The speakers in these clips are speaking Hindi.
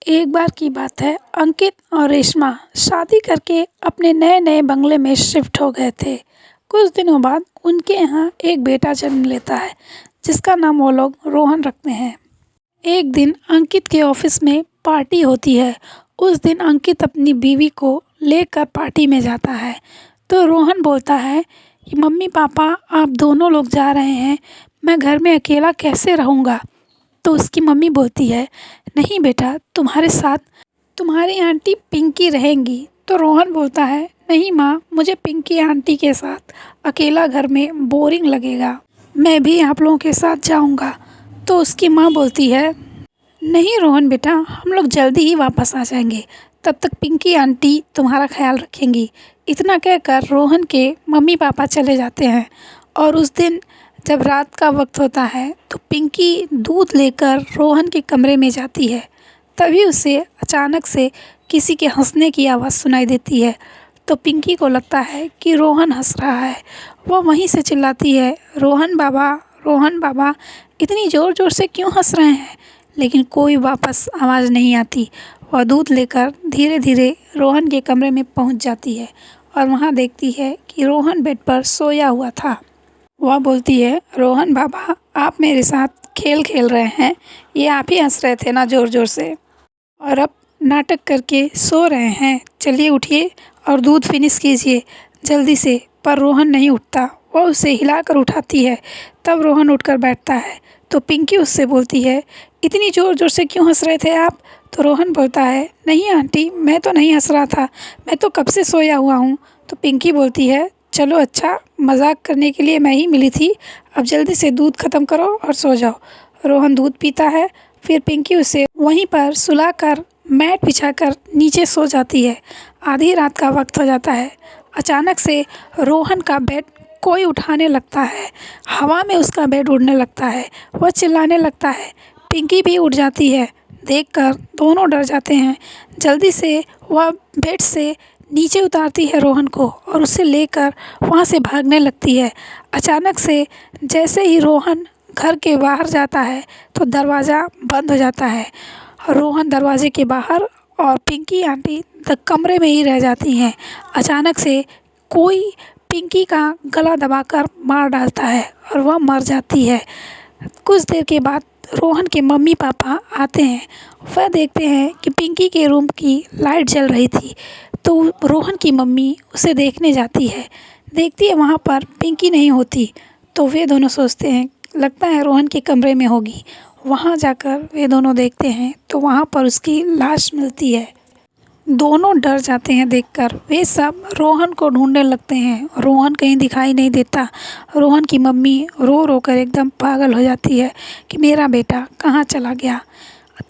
एक बार की बात है, अंकित और रेशमा शादी करके अपने नए नए बंगले में शिफ्ट हो गए थे। कुछ दिनों बाद उनके यहाँ एक बेटा जन्म लेता है, जिसका नाम वो लोग रोहन रखते हैं। एक दिन अंकित के ऑफिस में पार्टी होती है। उस दिन अंकित अपनी बीवी को लेकर पार्टी में जाता है, तो रोहन बोलता है कि मम्मी पापा आप दोनों लोग जा रहे हैं, मैं घर में अकेला कैसे रहूँगा। तो उसकी मम्मी बोलती है, नहीं बेटा, तुम्हारे साथ तुम्हारी आंटी पिंकी रहेंगी। तो रोहन बोलता है, नहीं माँ, मुझे पिंकी आंटी के साथ अकेला घर में बोरिंग लगेगा, मैं भी आप लोगों के साथ जाऊँगा। तो उसकी माँ बोलती है, नहीं रोहन बेटा, हम लोग जल्दी ही वापस आ जाएंगे, तब तक पिंकी आंटी तुम्हारा ख्याल रखेंगी। इतना कहकर रोहन के मम्मी पापा चले जाते हैं। और उस दिन जब रात का वक्त होता है तो पिंकी दूध लेकर रोहन के कमरे में जाती है। तभी उसे अचानक से किसी के हंसने की आवाज़ सुनाई देती है। तो पिंकी को लगता है कि रोहन हंस रहा है। वह वहीं से चिल्लाती है, रोहन बाबा, रोहन बाबा, इतनी ज़ोर ज़ोर से क्यों हंस रहे हैं। लेकिन कोई वापस आवाज़ नहीं आती। वह दूध लेकर धीरे धीरे रोहन के कमरे में पहुंच जाती है और वहां देखती है कि रोहन बेड पर सोया हुआ था। वह बोलती है, रोहन बाबा, आप मेरे साथ खेल खेल रहे हैं, ये आप ही हंस रहे थे ना ज़ोर ज़ोर से, और अब नाटक करके सो रहे हैं। चलिए उठिए और दूध फिनिश कीजिए जल्दी से। पर रोहन नहीं उठता। वह उसे हिलाकर उठाती है। तब रोहन उठकर बैठता है। तो पिंकी उससे बोलती है, इतनी ज़ोर ज़ोर से क्यों हंस रहे थे आप। तो रोहन बोलता है, नहीं आंटी, मैं तो नहीं हंस रहा था, मैं तो कब से सोया हुआ हूँ। तो पिंकी बोलती है, चलो अच्छा, मजाक करने के लिए मैं ही मिली थी, अब जल्दी से दूध ख़त्म करो और सो जाओ। रोहन दूध पीता है। फिर पिंकी उसे वहीं पर सुलाकर मैट बिछाकर नीचे सो जाती है। आधी रात का वक्त हो जाता है। अचानक से रोहन का बेड कोई उठाने लगता है। हवा में उसका बेड उड़ने लगता है। वह चिल्लाने लगता है। पिंकी भी उठ जाती है। देखकर दोनों डर जाते हैं। जल्दी से वह बेड से नीचे उतारती है रोहन को और उसे लेकर वहाँ से भागने लगती है। अचानक से जैसे ही रोहन घर के बाहर जाता है तो दरवाज़ा बंद हो जाता है। रोहन दरवाजे के बाहर और पिंकी आंटी कमरे में ही रह जाती हैं। अचानक से कोई पिंकी का गला दबाकर मार डालता है और वह मर जाती है। कुछ देर के बाद रोहन के मम्मी पापा आते हैं। वह देखते हैं कि पिंकी के रूम की लाइट जल रही थी। तो रोहन की मम्मी उसे देखने जाती है। देखती है वहाँ पर पिंकी नहीं होती। तो वे दोनों सोचते हैं, लगता है रोहन के कमरे में होगी। वहाँ जाकर वे दोनों देखते हैं तो वहाँ पर उसकी लाश मिलती है। दोनों डर जाते हैं देखकर। वे सब रोहन को ढूंढने लगते हैं। रोहन कहीं दिखाई नहीं देता। रोहन की मम्मी रो रो कर एकदम पागल हो जाती है कि मेरा बेटा कहाँ चला गया।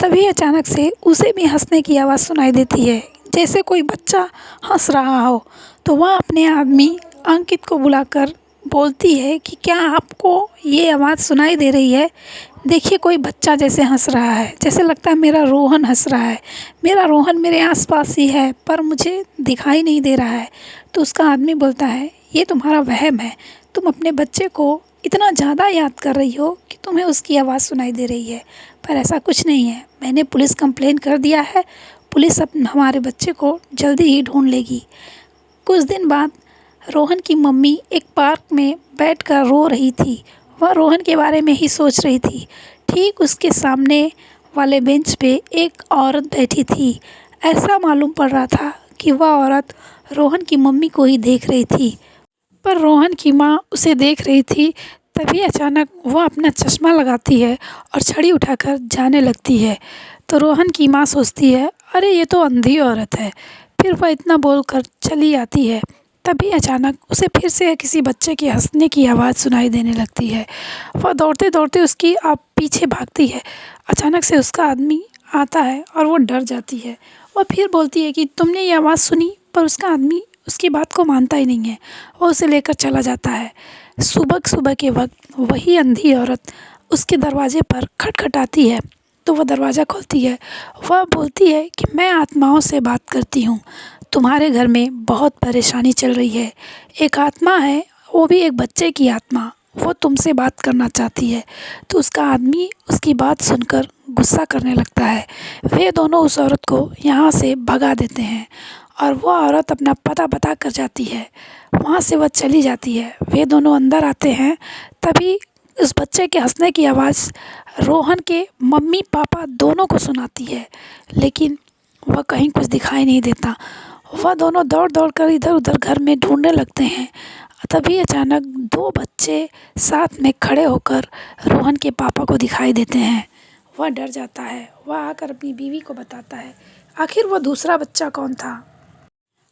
तभी अचानक से उसे भी हंसने की आवाज़ सुनाई देती है, जैसे कोई बच्चा हंस रहा हो। तो वह अपने आदमी अंकित को बुलाकर बोलती है कि क्या आपको ये आवाज़ सुनाई दे रही है। देखिए, कोई बच्चा जैसे हंस रहा है, जैसे लगता है मेरा रोहन हंस रहा है। मेरा रोहन मेरे आसपास ही है पर मुझे दिखाई नहीं दे रहा है। तो उसका आदमी बोलता है, ये तुम्हारा वहम है, तुम अपने बच्चे को इतना ज़्यादा याद कर रही हो कि तुम्हें उसकी आवाज़ सुनाई दे रही है। पर ऐसा कुछ नहीं है, मैंने पुलिस कंप्लेन कर दिया है, पुलिस हमारे बच्चे को जल्दी ही ढूंढ लेगी। कुछ दिन बाद रोहन की मम्मी एक पार्क में बैठकर रो रही थी। वह रोहन के बारे में ही सोच रही थी। ठीक उसके सामने वाले बेंच पे एक औरत बैठी थी। ऐसा मालूम पड़ रहा था कि वह औरत रोहन की मम्मी को ही देख रही थी। पर रोहन की माँ उसे देख रही थी। तभी अचानक वह अपना चश्मा लगाती है और छड़ी उठाकर जाने लगती है। तो रोहन की माँ सोचती है, अरे ये तो अंधी औरत है। फिर वह इतना बोलकर चली आती है। तभी अचानक उसे फिर से किसी बच्चे के हंसने की आवाज़ सुनाई देने लगती है। वह दौड़ते दौड़ते उसकी आप पीछे भागती है। अचानक से उसका आदमी आता है और वो डर जाती है। वह फिर बोलती है कि तुमने ये आवाज़ सुनी। पर उसका आदमी उसकी बात को मानता ही नहीं है। वो उसे लेकर चला जाता है। सुबह के वक्त वही अंधी औरत उसके दरवाजे पर खटखटाती है। तो वह दरवाज़ा खोलती है। वह बोलती है कि मैं आत्माओं से बात करती हूँ, तुम्हारे घर में बहुत परेशानी चल रही है। एक आत्मा है, वो भी एक बच्चे की आत्मा, वो तुमसे बात करना चाहती है। तो उसका आदमी उसकी बात सुनकर गुस्सा करने लगता है। वे दोनों उस औरत को यहाँ से भगा देते हैं और वो औरत अपना पता बता कर जाती है। वहाँ से वह चली जाती है। वे दोनों अंदर आते हैं, तभी उस बच्चे के हंसने की आवाज़ रोहन के मम्मी पापा दोनों को सुनाती है, लेकिन वह कहीं कुछ दिखाई नहीं देता। वह दोनों दौड़ दौड़ कर इधर उधर घर में ढूंढने लगते हैं। तभी अचानक दो बच्चे साथ में खड़े होकर रोहन के पापा को दिखाई देते हैं। वह डर जाता है। वह आकर अपनी बीवी को बताता है। आखिर वह दूसरा बच्चा कौन था?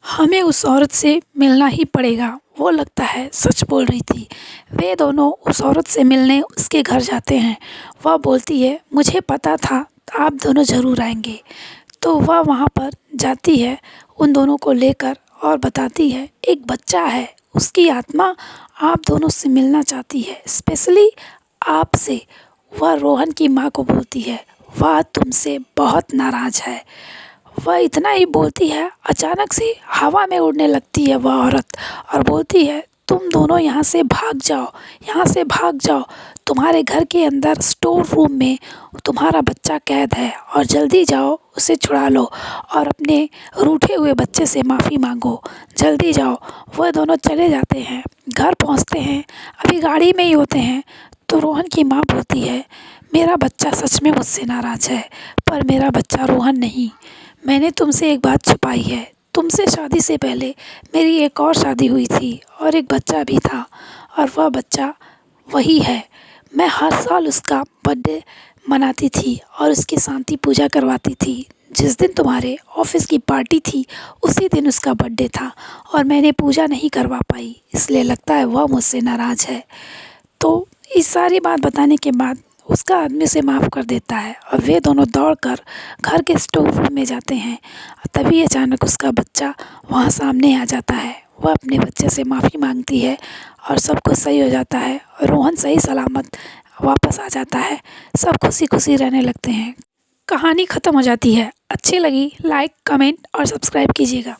हमें उस औरत से मिलना ही पड़ेगा। वो लगता है सच बोल रही थी। वे दोनों उस औरत से मिलने उसके घर जाते हैं। वह बोलती है, मुझे पता था आप दोनों ज़रूर आएंगे। तो वह वहाँ पर जाती है उन दोनों को लेकर और बताती है, एक बच्चा है, उसकी आत्मा आप दोनों से मिलना चाहती है, स्पेशली आपसे। वह रोहन की माँ को बोलती है, वह तुमसे बहुत नाराज़ है। वह इतना ही बोलती है, अचानक से हवा में उड़ने लगती है वह औरत और बोलती है, तुम दोनों यहाँ से भाग जाओ, यहाँ से भाग जाओ। तुम्हारे घर के अंदर स्टोर रूम में तुम्हारा बच्चा कैद है और जल्दी जाओ उसे छुड़ा लो और अपने रूठे हुए बच्चे से माफ़ी मांगो, जल्दी जाओ। वह दोनों चले जाते हैं। घर पहुँचते हैं, अभी गाड़ी में ही होते हैं तो रोहन की माँ बोलती है, मेरा बच्चा सच में मुझसे नाराज़ है, पर मेरा बच्चा रोहन नहीं। मैंने तुमसे एक बात छुपाई है। तुमसे शादी से पहले मेरी एक और शादी हुई थी और एक बच्चा भी था, और वह बच्चा वही है। मैं हर साल उसका बर्थडे मनाती थी और उसकी शांति पूजा करवाती थी। जिस दिन तुम्हारे ऑफिस की पार्टी थी उसी दिन उसका बर्थडे था और मैंने पूजा नहीं करवा पाई, इसलिए लगता है वह मुझसे नाराज़ है। तो इस सारी बात बताने के बाद उसका आदमी उसे माफ़ कर देता है और वे दोनों दौड़कर घर के स्टोर रूम में जाते हैं। तभी अचानक उसका बच्चा वहाँ सामने आ जाता है। वह अपने बच्चे से माफ़ी मांगती है और सब कुछ सही हो जाता है और रोहन सही सलामत वापस आ जाता है। सब खुशी खुशी रहने लगते हैं। कहानी ख़त्म हो जाती है। अच्छी लगी लाइक, कमेंट और सब्सक्राइब कीजिएगा।